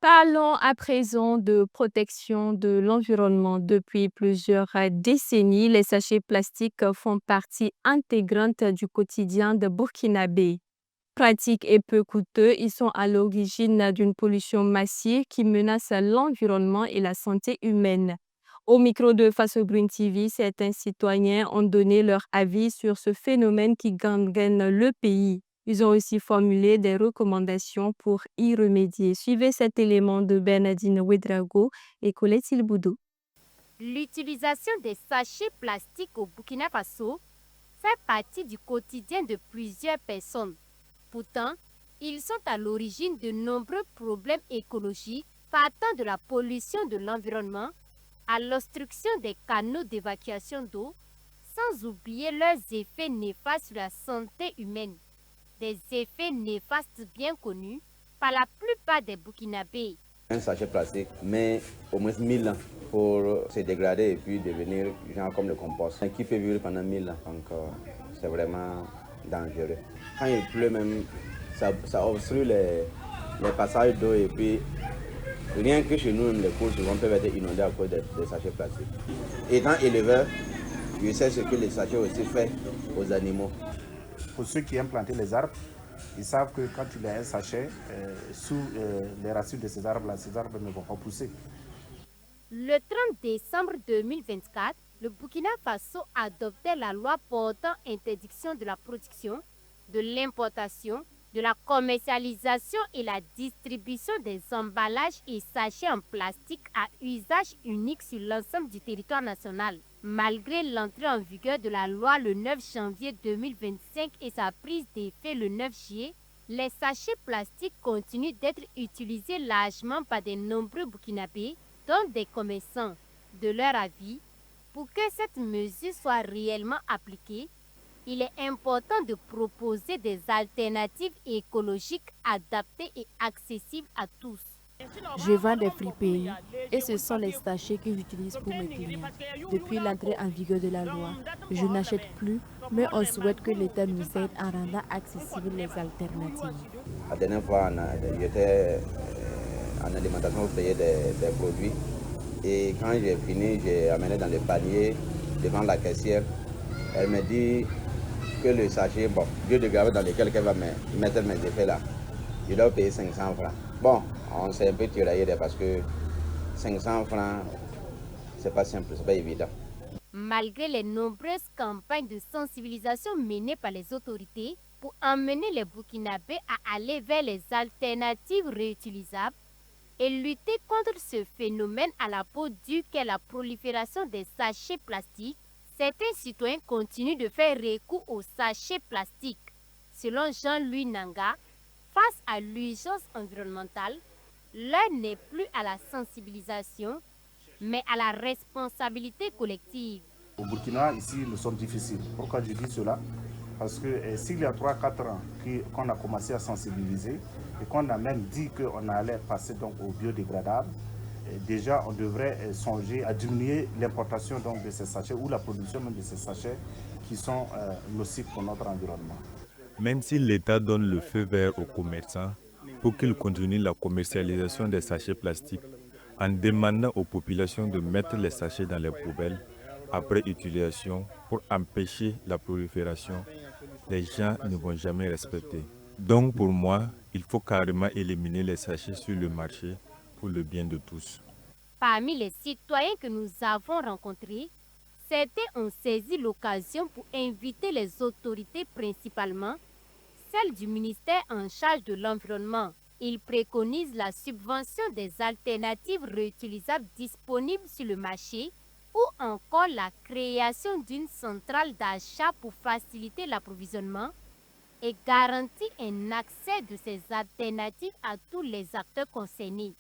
Parlons à présent de protection de l'environnement. Depuis plusieurs décennies, les sachets plastiques font partie intégrante du quotidien de Burkinabé. Pratiques et peu coûteux, ils sont à l'origine d'une pollution massive qui menace l'environnement et la santé humaine. Au micro de Face au Green TV, certains citoyens ont donné leur avis sur ce phénomène qui gangrène le pays. Ils ont aussi formulé des recommandations pour y remédier. Suivez cet élément de Bernardine Ouedraogo et Colette Ilboudou. L'utilisation des sachets plastiques au Burkina Faso fait partie du quotidien de plusieurs personnes. Pourtant, ils sont à l'origine de nombreux problèmes écologiques partant de la pollution de l'environnement à l'obstruction des canaux d'évacuation d'eau, sans oublier leurs effets néfastes sur la santé humaine. Des effets néfastes bien connus par la plupart des Burkinabés. Un sachet plastique met au moins 1000 ans pour se dégrader et puis devenir genre comme le compost, qui peut vivre pendant 1000 ans. Donc c'est vraiment dangereux. Quand il pleut même, ça obstrue les passages d'eau et puis rien que chez nous, les cours souvent peuvent être inondés à cause des sachets plastiques. Étant éleveur, je sais ce que les sachets aussi fait aux animaux. Pour ceux qui aiment planter les arbres, ils savent que quand il y a un sachet sous les racines de ces arbres-là, ces arbres ne vont pas pousser. Le 30 décembre 2024, le Burkina Faso adoptait la loi portant interdiction de la production, de l'importation, de la commercialisation et la distribution des emballages et sachets en plastique à usage unique sur l'ensemble du territoire national. Malgré l'entrée en vigueur de la loi le 9 janvier 2025 et sa prise d'effet le 9 juillet, les sachets plastiques continuent d'être utilisés largement par de nombreux Burkinabés, dont des commerçants. De leur avis, pour que cette mesure soit réellement appliquée, il est important de proposer des alternatives écologiques adaptées et accessibles à tous. Je vends des friperies et ce sont les sachets que j'utilise pour mes clients. Depuis l'entrée en vigueur de la loi, je n'achète plus, mais on souhaite que l'État nous aide en rendant accessibles les alternatives. La dernière fois, j'étais en alimentation pour payer des produits. Et quand j'ai fini, j'ai amené dans le panier devant la caissière. Elle me dit que le sachet, biodégradable dans lequel elle va mettre mes effets là, je dois payer 500 francs. Bon, on s'est un peu tiraillé parce que 500 francs, c'est pas simple, c'est pas évident. Malgré les nombreuses campagnes de sensibilisation menées par les autorités pour emmener les Burkinabés à aller vers les alternatives réutilisables et lutter contre ce phénomène à la peau dure qu'est la prolifération des sachets plastiques, certains citoyens continuent de faire recours aux sachets plastiques. Selon Jean-Louis Nanga, face à l'urgence environnementale, l'heure n'est plus à la sensibilisation, mais à la responsabilité collective. Au Burkina, ici, nous sommes difficiles. Pourquoi je dis cela? Parce que s'il y a 3-4 ans qu'on a commencé à sensibiliser et qu'on a même dit qu'on allait passer donc au biodégradable, déjà on devrait songer à diminuer l'importation de ces sachets ou la production même de ces sachets qui sont nocifs pour notre environnement. Même si l'État donne le feu vert aux commerçants pour qu'ils continuent la commercialisation des sachets plastiques en demandant aux populations de mettre les sachets dans les poubelles après utilisation pour empêcher la prolifération, les gens ne vont jamais respecter. Donc pour moi, il faut carrément éliminer les sachets sur le marché pour le bien de tous. Parmi les citoyens que nous avons rencontrés, certains ont saisi l'occasion pour inviter les autorités, principalement celles du ministère en charge de l'environnement. Ils préconisent la subvention des alternatives réutilisables disponibles sur le marché ou encore la création d'une centrale d'achat pour faciliter l'approvisionnement et garantir un accès de ces alternatives à tous les acteurs concernés.